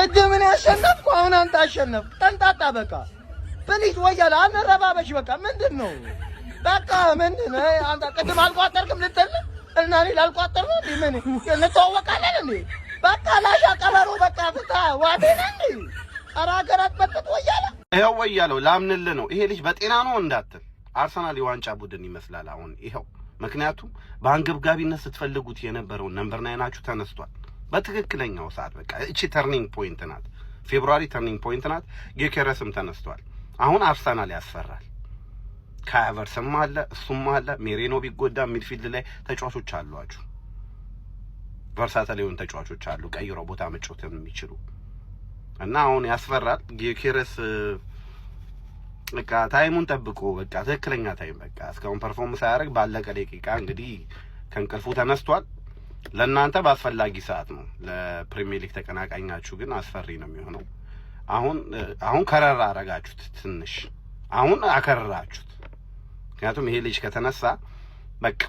ቅድምን ያሸነፍኩ አሁን አንተ አሸነፍክ። ተንጣጣ በቃ ፕሊዝ ወያላ አንረባበሽ በቃ ምንድነው በቃ ምንድነው አንተ ቅድም አልቋጠርክም ልትል እና እኔ ላልቋጠር ነው እንዴ ምን እንተዋወቃለን እንዴ በቃ ላሻ ቀበሮ በቃ ፍታ ዋዴና እንዴ አራገራት በጥጥ ወያላ ይሄው ወያለው ላምንልህ ነው ይሄ ልጅ በጤና ነው እንዳትል አርሰናል የዋንጫ ቡድን ይመስላል አሁን ይሄው ምክንያቱም በአንገብጋቢነት ስትፈልጉት የነበረው ነምበር 9 ናችሁ ተነስቷል በትክክለኛው ሰዓት በቃ እቺ ተርኒንግ ፖይንት ናት ፌብሩዋሪ ተርኒንግ ፖይንት ናት ጌኬረስም ተነስቷል አሁን አርሰናል ያስፈራል ካቨርስም አለ እሱም አለ ሜሬኖ ቢጎዳ ሚድፊልድ ላይ ተጫዋቾች አሏችሁ ቨርሳታይል የሆኑ ተጫዋቾች አሉ ቀይሮ ቦታ መጫወትም የሚችሉ እና አሁን ያስፈራል ጌኬረስ በቃ ታይሙን ጠብቆ በቃ ትክክለኛ ታይም በቃ እስካሁን ፐርፎርማንስ ያደርግ ባለቀ ደቂቃ እንግዲህ ከንቅልፉ ተነስቷል ለእናንተ ባስፈላጊ ሰዓት ነው ለፕሪሚየር ሊግ ተቀናቃኛችሁ ግን አስፈሪ ነው የሚሆነው አሁን ከረራ አረጋችሁት ትንሽ አሁን አከረራችሁት ምክንያቱም ይሄ ልጅ ከተነሳ በቃ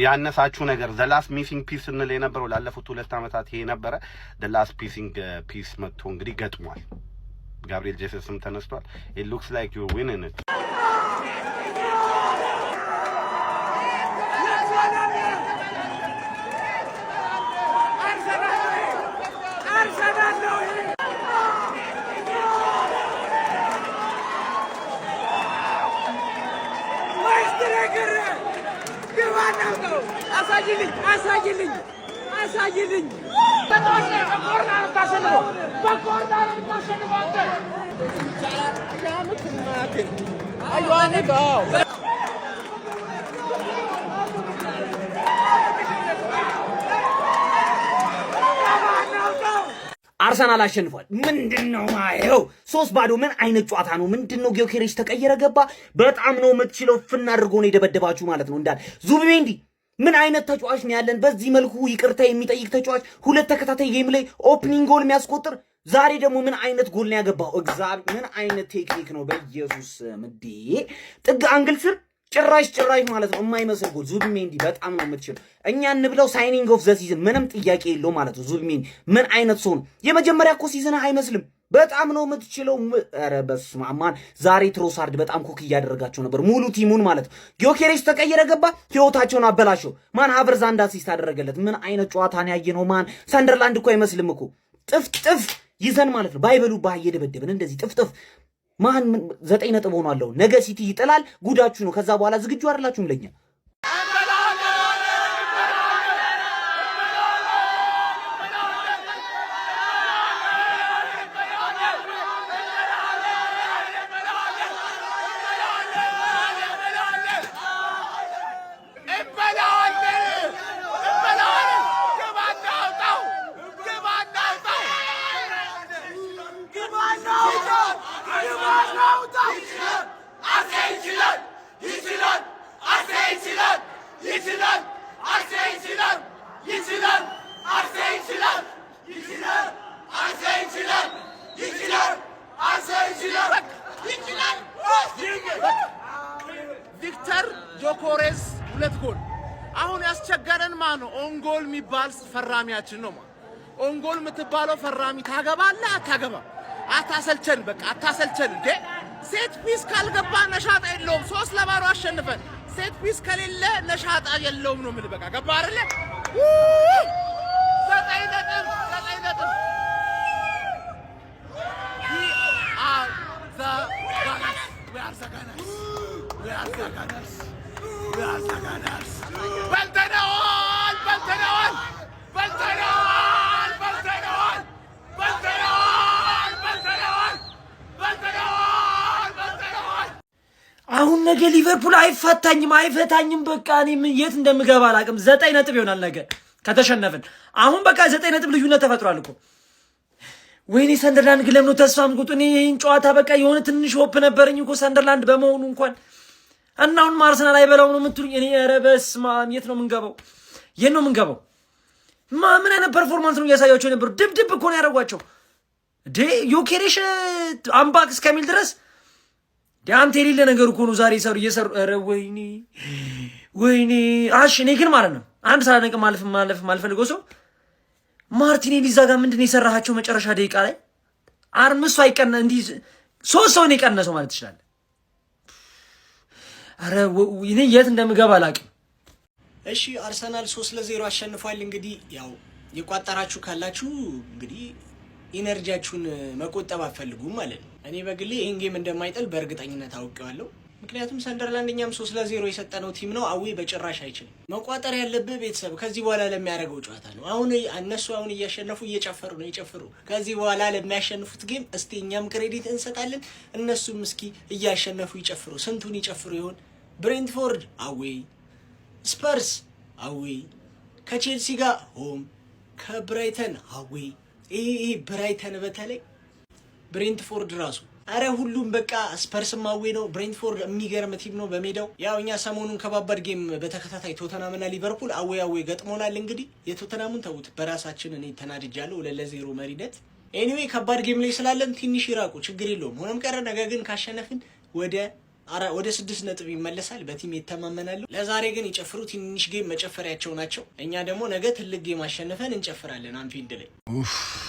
ያነሳችሁ ነገር the last missing piece እንል የነበረው ላለፉት 2 አመታት ይሄ ነበረ the last piece መጥቶ እንግዲህ ገጥሟል ጋብሪኤል ጄሰስም ተነስቷል it looks like you're winning it አሳይልኝ አርሰናል አሸንፏል ምንድነው ማየው 3-0 ምን አይነት ጨዋታ ነው ምንድነው ጊዮኬሬስ ተቀየረ ገባ በጣም ነው የምትችለው ፍና አድርጎ ነው የደበደባችሁ ማለት ነው እንዳል ዙቢሜንዲ ምን አይነት ተጫዋች ነው ያለን በዚህ መልኩ ይቅርታ የሚጠይቅ ተጫዋች ሁለት ተከታታይ ጌም ላይ ኦፕኒንግ ጎል የሚያስቆጥር ዛሬ ደግሞ ምን አይነት ጎል ነው ያገባው እግዚአብሔር ምን አይነት ቴክኒክ ነው በኢየሱስ ምዲ ጥግ አንግል ስር ጭራሽ ማለት ነው የማይመስል ጎል ዙቢሜንዲ በጣም ነው የምትችለው እኛ እንብለው ሳይኒንግ ኦፍ ዘ ሲዝን ምንም ጥያቄ የለው ማለት ነው ዙቢሜንዲ ምን አይነት ሰው ነው የመጀመሪያ እኮ ሲዝን አይመስልም በጣም ነው የምትችለው ኧረ በስመ አብ ማን ዛሬ ትሮሳርድ በጣም ኮክ እያደረጋቸው ነበር ሙሉ ቲሙን ማለት ነው ጊዮኬሬስ ተቀየረ ገባ ህይወታቸውን አበላሸው ማን ሃቨርዝ አንድ አሲስት አደረገለት ምን አይነት ጨዋታ ነው ያየነው ማን ሰንደርላንድ እኮ አይመስልም እኮ ጥፍጥፍ ይዘን ማለት ነው ባይበሉ ባየደበደብን እንደዚህ ጥፍጥፍ ማን 9 ነጥብ ሆኗል ነገ ሲቲ ይጥላል ጉዳችሁ ነው ከዛ በኋላ ዝግጁ አይደላችሁም ለኛ ቪክተር ጆኮሬስ 2 ጎል አሁን ያስቸገረን ማን ነው ኦንጎል የሚባል ፈራሚያችን ነው ማለት ኦንጎል የምትባለው ፈራሚ ታገባለህ አታገባ አታሰልቸን በቃ አታሰልቸን እንዴ ሴት ፒስ ካልገባ ነሻጣ የለውም 3-0 አሸንፈን ሴት ፒስ ከሌለ ነሻጣ የለውም ነው ምን በቃ ገባ አይደለ ዘጠኝ ነጥብ we are the Gunners በልተነዋል አሁን ነገ ሊቨርፑል አይፈታኝም በቃ እኔ የት እንደምገባ አላውቅም 9 ነጥብ ይሆናል ነገ ከተሸነፍን አሁን በቃ 9 ነጥብ ልዩነት ተፈጥሯል እኮ ወይኔ ሰንደርላንድ ግለም ነው ተስፋም ቁጥ እኔ ይሄን ጨዋታ በቃ የሆነ ትንሽ ሆፕ ነበርኝ እኮ ሰንደርላንድ በመሆኑ እንኳን እና አሁን አርሰናል አይበላው ነው የምትሉኝ እኔ ኧረ በስመ አብ የት ነው የምንገባው ምን አይነት ፐርፎርማንስ ነው ያሳያቸው ነበር ድብድብ እኮ ነው ያደረጓቸው ጊዮኬሬስ አምባክ እስከሚል ድረስ ዳንቴ የሌለ ነገር እኮ ነው ዛሬ እየሰሩ ኧረ ወይኔ አሽ እኔ ግን ማለት ነው አንድ ሳነቅ ማለፍ ማልፈልገው ሰው ማርቲኔሊ እዛ ጋር ምንድን ነው የሰራሃቸው መጨረሻ ደቂቃ ላይ አርምሱ አይቀነ እንዲህ 3 ሰው ነው የቀነሰው ማለት ይችላል። አረ እኔ የት እንደምገባ አላውቅም። እሺ አርሰናል 3-0 አሸንፏል። እንግዲህ ያው የቋጠራችሁ ካላችሁ እንግዲህ ኢነርጂያችሁን መቆጠብ አትፈልጉም ማለት ነው። እኔ በግሌ ይሄን ጌም እንደማይጥል በእርግጠኝነት አውቀዋለሁ። ምክንያቱም ሰንደርላንድ እኛም 3-0 የሰጠነው ቲም ነው። አዌ በጭራሽ አይችልም። መቋጠር ያለብህ ቤተሰብ ከዚህ በኋላ ለሚያደርገው ጨዋታ ነው። እነሱ አሁን እያሸነፉ እየጨፈሩ ነው፣ ይጨፍሩ። ከዚህ በኋላ ለሚያሸንፉት ጌም እስቲ እኛም ክሬዲት እንሰጣለን፣ እነሱም እስኪ እያሸነፉ ይጨፍሩ። ስንቱን ይጨፍሩ ይሆን? ብሬንትፎርድ አዌ፣ ስፐርስ አዌ፣ ከቼልሲ ጋር ሆም፣ ከብራይተን አዌ። ይሄ ብራይተን በተለይ ብሬንትፎርድ ራሱ አረ ሁሉም በቃ ስፐርስም አዌ ነው። ብሬንትፎርድ የሚገርም ቲም ነው በሜዳው። ያው እኛ ሰሞኑን ከባባድ ጌም በተከታታይ ቶተናምና ሊቨርፑል አዌ ገጥሞናል። እንግዲህ የቶተናሙን ተውት፣ በራሳችን እኔ ተናድጃለሁ 2-0 መሪነት። ኤኒዌይ ከባድ ጌም ላይ ስላለን ትንሽ ይራቁ፣ ችግር የለውም። ሆኖም ቀረ ነገ ግን ካሸነፍን ወደ 6 ነጥብ ይመለሳል። በቲም ይተማመናሉ። ለዛሬ ግን የጨፍሩ ትንሽ ጌም መጨፈሪያቸው ናቸው። እኛ ደግሞ ነገ ትልቅ ጌም አሸንፈን እንጨፍራለን አንፊልድ ላይ።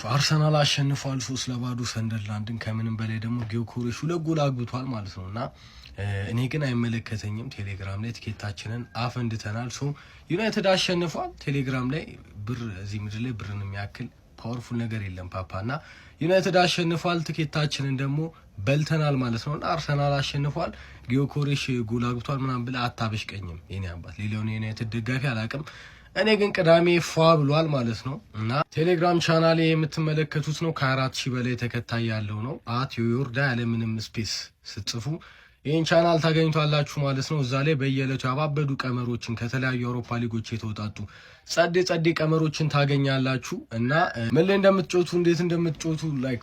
አርሰናል አሸንፏል 3-0 ሰንደርላንድን። ከምንም በላይ ደግሞ ጊዮኮሬሽ 2 ጎል አግብቷል ማለት ነው። እና እኔ ግን አይመለከተኝም። ቴሌግራም ላይ ቲኬታችንን አፈንድተናል። ዩናይትድ አሸንፏል። ቴሌግራም ላይ ብር እዚህ ምድር ላይ ብርን የሚያክል ፓወርፉል ነገር የለም ፓፓና ዩናይትድ አሸንፏል። ትኬታችንን ደግሞ በልተናል ማለት ነውና አርሰናል አሸንፏል። ጊዮኮሬሽ ጎል አግብቷል ምናምን ብለህ አታበሽቀኝም የኔ አባት። ሌላውን የዩናይትድ ደጋፊ አላውቅም። እኔ ግን ቅዳሜ ፏ ብሏል ማለት ነው። እና ቴሌግራም ቻናሌ የምትመለከቱት ነው። ከ4000 በላይ ተከታይ ያለው ነው። ዮርዳ ያለምንም ስፔስ ስትጽፉ ይህን ቻናል ታገኙታላችሁ ማለት ነው። እዛ ላይ በየዕለቱ ያባበዱ ቀመሮችን ከተለያዩ አውሮፓ ሊጎች የተውጣጡ ጸዴ ቀመሮችን ታገኛላችሁ። እና ምን ላይ እንደምትጮቱ እንዴት እንደምትጮቱ ላይክ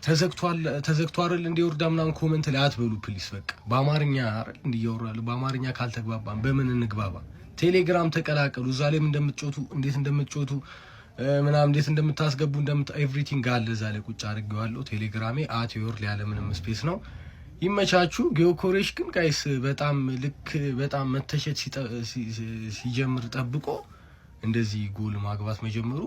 ተዘግቷል እንዲወርዳ ምናምን ኮሜንት ላይ አትበሉ ፕሊስ። በቃ በአማርኛ አይደል እንዲያወራሉ። በአማርኛ ካልተግባባን በምን እንግባባ? ቴሌግራም ተቀላቀሉ። እዛ ላይ እንደምትጮቱ እንዴት እንደምትጮቱ ምናምን እንዴት እንደምታስገቡ ኤቭሪቲንግ አለ እዛ ላይ ቁጭ አድርጌዋለሁ። ቴሌግራሜ ዮርዳ ያለምንም ስፔስ ነው። ይመቻችሁ። ጊዮኮሬሽ ግን ጋይስ በጣም መተሸት ሲጀምር ጠብቆ እንደዚህ ጎል ማግባት መጀመሩ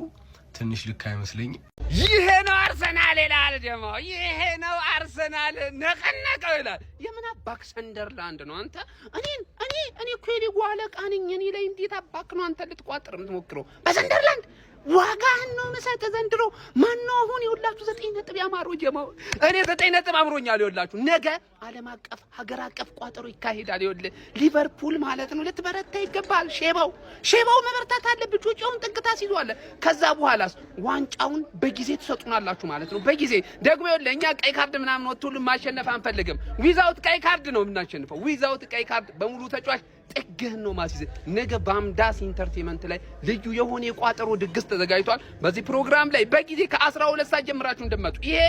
ትንሽ ልክ አይመስለኝም። ይሄ ነው አርሰናል ይላል ደግሞ ይሄ ነው አርሰናል ነቀነቀው ይላል። የምን አባክ ሰንደርላንድ ነው አንተ? እኔ እኮ የሊጉ አለቃ ነኝ። እኔ ላይ እንዴት አባክ ነው አንተ ልትቋጥር የምትሞክረው? በሰንደርላንድ ዋጋህን ነው መሰለህ ዘንድሮ። ማነው አሁን ይኸውላችሁ 9 ነጥብ ያማረው ጀማው? እኔ 9 ነጥብ አምሮኛል። ይኸውላችሁ ነገ ዓለም አቀፍ ሀገር አቀፍ ቋጠሮ ይካሄዳል። ይኸውልህ ሊቨርፑል ማለት ነው ልትበረታ ይገባል። ሼባው መበርታት አለብህ። ጩጬውን ጥንቅታ ሲዟል። ከዛ በኋላስ ዋንጫውን በጊዜ ትሰጡናላችሁ ማለት ነው። በጊዜ ደግሞ ይኸውልህ እኛ ቀይ ካርድ ምናምን ወጥቶልን ማሸነፍ አንፈልግም። ዊዛውት ቀይ ካርድ ነው የምናሸንፈው። ዊዛውት ቀይ ካርድ በሙሉ ተጫዋች ጥግህን ነው ማስይዝ። ነገ በአምዳስ ኢንተርቴይንመንት ላይ ልዩ የሆነ የቋጠሮ ድግስ ተዘጋጅቷል። በዚህ ፕሮግራም ላይ በጊዜ ከ12 ሰዓት ጀምራችሁ እንደመጡ ይሄ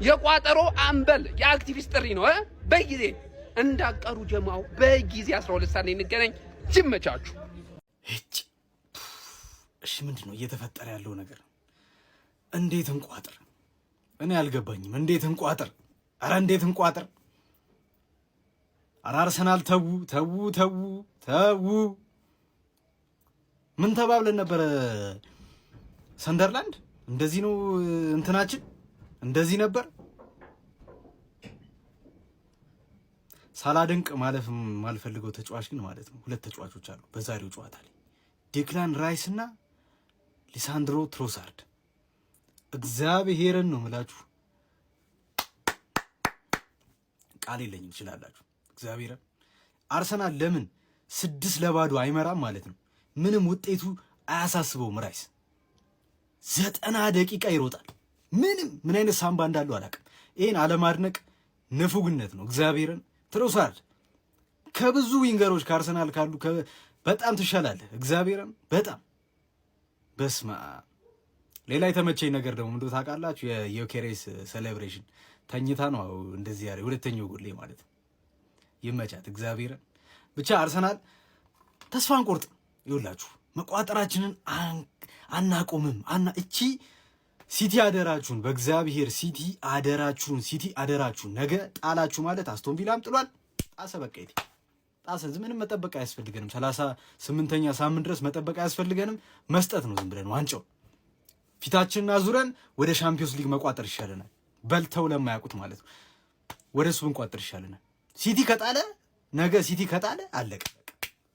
የቋጠሮ አምበል የአክቲቪስት ጥሪ ነው። በጊዜ እንዳቀሩ ጀማው በጊዜ 12 ሰዓት ላይ እንገናኝ። ይመቻችሁ። እሺ ምንድነው እየተፈጠረ ያለው ነገር? እንዴት እንቋጥር? እኔ አልገባኝም። እንዴት እንቋጥር? አረ እንዴት እንቋጥር? አርሰናል ተው። ምን ተባብለን ነበረ? ሰንደርላንድ እንደዚህ ነው እንትናችን እንደዚህ ነበር። ሳላደንቅ ማለፍ ማልፈልገው ተጫዋች ግን ማለት ነው 2 ተጫዋቾች አሉ በዛሬው ጨዋታ ላይ ዴክላን ራይስ እና ሊሳንድሮ ትሮሳርድ። እግዚአብሔርን ነው የምላችሁ፣ ቃል የለኝም። ትችላላችሁ። እግዚአብሔርን አርሰናል ለምን 6-0 አይመራም ማለት ነው? ምንም ውጤቱ አያሳስበውም። ራይስ 90 ደቂቃ ይሮጣል። ምን አይነት ሳምባ እንዳለው አላውቅም። ይሄን አለማድነቅ ንፉግነት ነው። እግዚአብሔርን ትሮሳርድ ከብዙ ዊንገሮች ከአርሰናል ካሉ በጣም ትሻላለህ። እግዚአብሔርን በጣም በስማ። ሌላ የተመቸኝ ነገር ደግሞ ምንድነው ታውቃላችሁ? የዮኬሬስ ሴሌብሬሽን ተኝታ ነው እንደዚህ ያለ ሁለተኛው ጎል ማለት ነው። ይመቻት እግዚአብሔርን። ብቻ አርሰናል ተስፋ አንቆርጥ። ይኸውላችሁ መቋጠራችንን አናቆምም። እቺ ሲቲ አደራችሁን፣ በእግዚአብሔር ሲቲ አደራችሁን። ነገ ጣላችሁ ማለት አስቶን ቪላም ጥሏል። ጣሰ በቃ ጣሰ። ምንም መጠበቅ አያስፈልገንም። 38ኛ ሳምንት ድረስ መጠበቅ አያስፈልገንም። መስጠት ነው ዝም ብለን ዋንጫው። ፊታችንን አዙረን ወደ ሻምፒዮንስ ሊግ መቋጠር ይሻለናል። በልተው ለማያውቁት ማለት ነው። ወደ እሱ ብንቋጠር ይሻለናል። ሲቲ ከጣለ ነገ ሲቲ ከጣለ አለቀ፣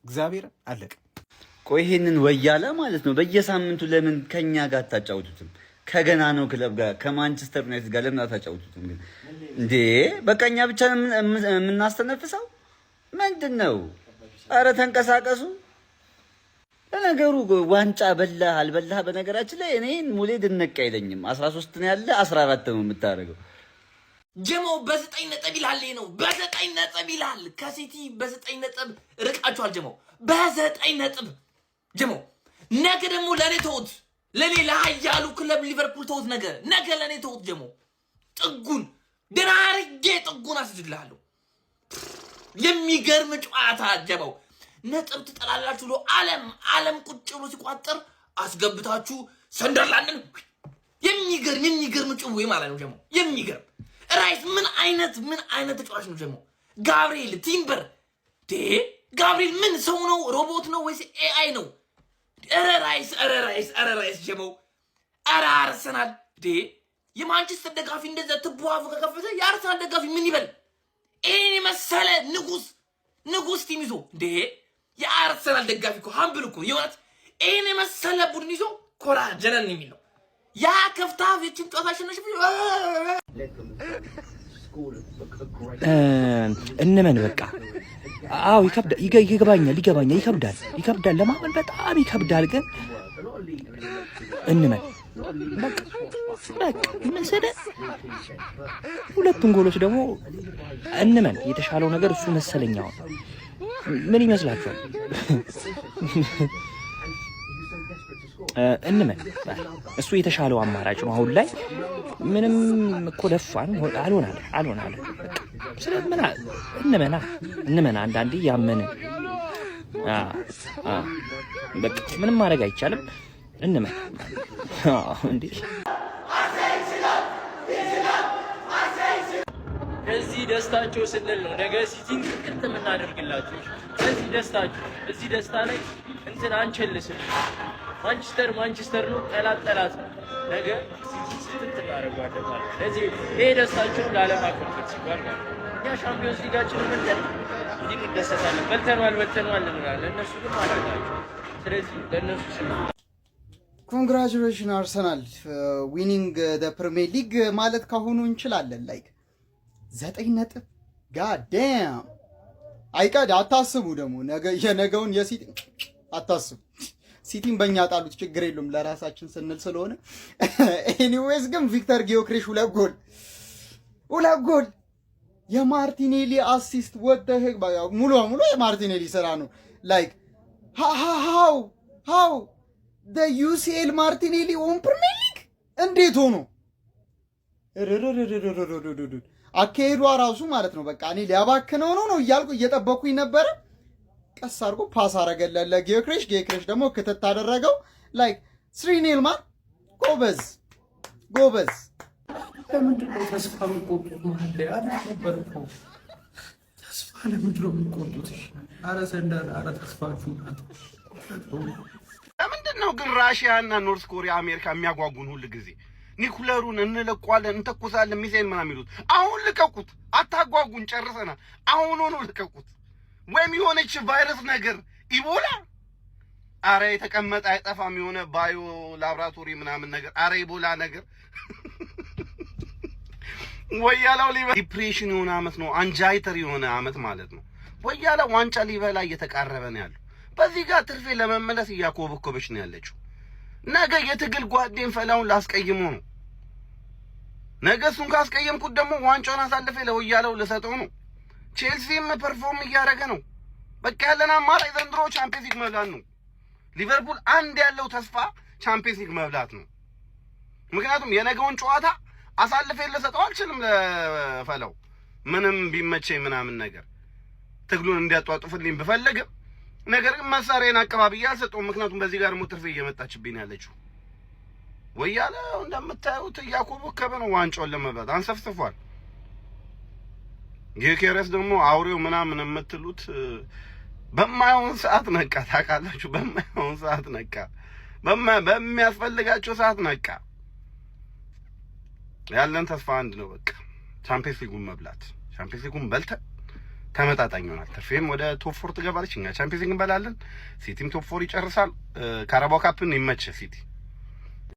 እግዚአብሔር አለቀ። ቆይ ይሄንን ወያላ ማለት ነው በየሳምንቱ ለምን ከኛ ጋር አታጫውቱትም? ከገና ነው ክለብ ጋር ከማንቸስተር ዩናይትድ ጋር ለምን አታጫውቱትም? ግን እንዴ በቃኛ ብቻ የምናስተነፍሰው ምንድነው? አረ ተንቀሳቀሱ። ለነገሩ ዋንጫ በላህ አልበላህ በነገራችን ላይ እኔን ሙሌ ድነቅ አይለኝም። 13 ነው ያለ 14 ነው የምታረገው። ጀሞ በ9 ነጥብ ይላል ነው በ9 ነጥብ ይላል። ከሲቲ በ9 ነጥብ ርቃችኋል። ጀሞ በ9 ነጥብ ጀሞ ነገ ደግሞ ለኔ ተውት፣ ለኔ ለሀያሉ ክለብ ሊቨርፑል ተውት። ነገ ለኔ ተውት። ጀሞ ጥጉን ደራርጌ ጥጉን አስጅልሃለሁ። የሚገርም ጨዋታ ጀሞ ነጥብ ትጠላላችሁ ብሎ ዓለም ቁጭ ብሎ ሲቋጠር አስገብታችሁ ሰንደርላንድን የሚገርም ጭዌ ማለት ነው ጀሞ። የሚገርም ራይስ ምን አይነት ተጫዋች ነው ጀሞ። ጋብሪኤል ቲምበር ጋብሪኤል ምን ሰው ነው ሮቦት ነው ወይስ ኤአይ ነው? ኧረ ራይስ ጀሞ። ኧረ አርሰናል የማንቸስተር ደጋፊ እንደዛ ትቧፉ ከከፈተ የአርሰናል ደጋፊ ምን ይበል? ይሄን የመሰለ ንጉስ ቲም ይዞ የአርሰናል ደጋፊ እኮ ሀምብል እኮ የእውነት ይሄን የመሰለ ቡድን ይዞ ኮራ ጀነን የሚል ነው። ያ ከፍታፍ የችን ጨዋታ አሸነሽ እንመን በቃ አዎ ይከብዳል ለማመን በጣም ይከብዳል። ግን እንመን በቃ መሰለ ሁለቱን ጎሎች ደግሞ እንመን የተሻለው ነገር እሱ መሰለኛው። ምን ይመስላችኋል? እንመን እሱ የተሻለው አማራጭ ነው አሁን ላይ። ምንም እኮ ደፋን አልሆናል። ስለምን እንመና አንዳንዴ ያመንን በቃ ምንም ማድረግ አይቻልም። እንመን እንዴ እዚህ ደስታቸው ስንል ነው ነገ ሲቲን ቅጥቅጥ የምናደርግላችሁ። እዚህ ደስታቸው እዚህ ደስታ ላይ እንትን አንቸልስም። ማንቸስተር ነው፣ ጠላት ነው። ነገ ሲቲ ስትት እናደርገዋለን ማለት ነው። ለዚህ ይሄ ደስታቸውን ለዓለም አቀፍ ሲባል ማለት ነው። እኛ ሻምፒዮንስ ሊጋችንን በልተን እንዲህ እንደሰታለን። በልተነዋል እንላለን። እነሱ ግን አላውቃቸው። ስለዚህ ለእነሱ ስለ ኮንግራቹሌሽን አርሰናል ዊኒንግ ደ ፕሪሚየር ሊግ ማለት ካሁኑ እንችላለን። ላይክ 9 ነጥብ ጋዳም አይቀድ አታስቡ። ደግሞ የነገውን የሲቲ አታስቡ። ሲቲን በእኛ ጣሉት ችግር የለውም ለራሳችን ስንል ስለሆነ። ኤኒዌይስ ግን ቪክተር ጊዮክሬሽ 2 ጎል የማርቲኔሊ አሲስት ወደ ሙሉ በሙሉ የማርቲኔሊ ስራ ነው። ላይክ ሃው ዩሲኤል ማርቲኔሊ ኦን ፕሪሚየር ሊግ እንዴት ሆኖ አካሄዷ ራሱ ማለት ነው። በቃ እኔ ሊያባክነው ነው እያልኩ እየጠበኩኝ ነበረ። ቀስ አድርጎ ፓስ አረገለለ ጊዮክሬሽ ደግሞ ክትት አደረገው። ላይክ 3-0 ማን ጎበዝ። ለምንድን ነው ተስፋ የምትቆርጡት? ተስፋ ለምንድን ነው የምትቆርጡት? ኧረ ሰንደር ኧረ ተስፋችሁ ለምንድን ነው ግን ራሽያና ኖርዝ ኮሪያ አሜሪካ የሚያጓጉን ሁሉ ጊዜ? ኒኩለሩን እንለቋለን እንተኩሳለን ሚሳኤል ምናምን የሚሉት አሁን ልቀቁት። አታጓጉን፣ ጨርሰናል። አሁን ሆኖ ልቀቁት። ወይም የሆነች ቫይረስ ነገር ኢቦላ፣ አረ የተቀመጠ አይጠፋም የሆነ ባዮ ላብራቶሪ ምናምን ነገር፣ አረ ኢቦላ ነገር ወያላው ዲፕሬሽን የሆነ አመት ነው፣ አንጃይተር የሆነ አመት ማለት ነው። ወያላ ዋንጫ ሊበላ እየተቃረበ ነው ያለው። በዚህ ጋር ትርፌ ለመመለስ እያኮበኮበች ነው ያለችው። ነገ የትግል ጓዴን ፈላውን ላስቀይመው ነው። ነገ እሱን ካስቀየምኩት ደግሞ ዋንጫውን አሳልፌ ለወያላው ልሰጠው ነው። ቼልሲም ፐርፎርም እያደረገ ነው። በቃ ያለን አማራጭ ዘንድሮ ቻምፒየንስ ሊግ መብላት ነው። ሊቨርፑል አንድ ያለው ተስፋ ቻምፒየንስ ሊግ መብላት ነው። ምክንያቱም የነገውን ጨዋታ አሳልፌ ልሰጠው አልችልም ለፈላው ምንም ቢመቸኝ ምናምን ነገር ትግሉን እንዲያጧጡፍልኝ ብፈልግም፣ ነገር ግን መሳሪያን አቀባብዬ አልሰጠውም። ምክንያቱም በዚህ ጋር ሞትርፌ እየመጣችብኝ ያለችው ወያለ እንደምታዩት እያኮበከበ ነው ዋንጫውን ለመብላት አንሰፍስፏል። ጊዮኬሬስ ደግሞ አውሬው ምናምን የምትሉት በማይሆን ሰዓት ነቃ። ታውቃላችሁ፣ በማይሆን ሰዓት ነቃ። በሚያስፈልጋቸው ሰዓት ነቃ። ያለን ተስፋ አንድ ነው በቃ ቻምፒየንስ ሊጉን መብላት። ቻምፒየንስ ሊጉን በልተን ተመጣጣኝ ይሆናል። ትርፌም ወደ ቶፕ 4 ትገባለች። እኛ ቻምፒየንስ ሊግ እንበላለን። ሲቲም ቶፕ 4 ይጨርሳል። ካራባኦ ካፕን ይመች ሲቲ